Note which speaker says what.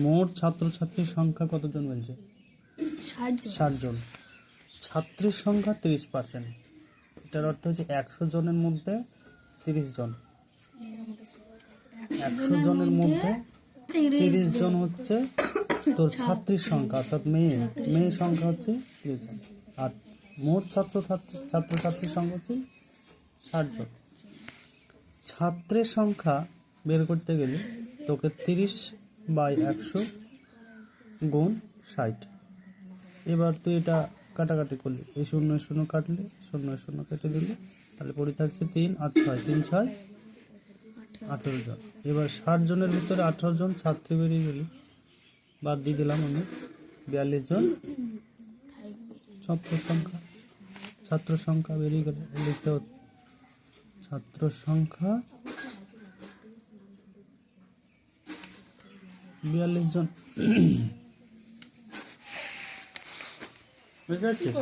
Speaker 1: মোট ছাত্রছাত্রীর সংখ্যা কতজন বলছে? 60 জন। ছাত্রীর সংখ্যা 30%। এটার অর্থ হচ্ছে 100 জনের মধ্যে 30 জন। 100 জনের মধ্যে 30 জন হচ্ছে তোর ছাত্রীর সংখ্যা, অর্থাৎ মেয়ে সংখ্যা হচ্ছে 30 জন। আর মোট ছাত্রছাত্রীর সংখ্যা হচ্ছে 60 জন। ছাত্রের সংখ্যা বের করতে গেলে তোকে 30/100 গুণ 60। এবার তুই এটা কাটাকাটি করলি, এই 0 0 কাটলি, 0 0 কেটে দিলি, তাহলে পড়ে থাকছে 3 আর 6, 3 6 18 জন। এবার 60 জনের ভিতরে 18 জন ছাত্রী বেরিয়ে গেলি, বাদ দিয়ে দিলাম আমি 42 জন ছাত্র সংখ্যা বেরিয়ে গেলে লিখতে হতো ছাত্র সংখ্যা 42 জন। বুঝতে পারছিস?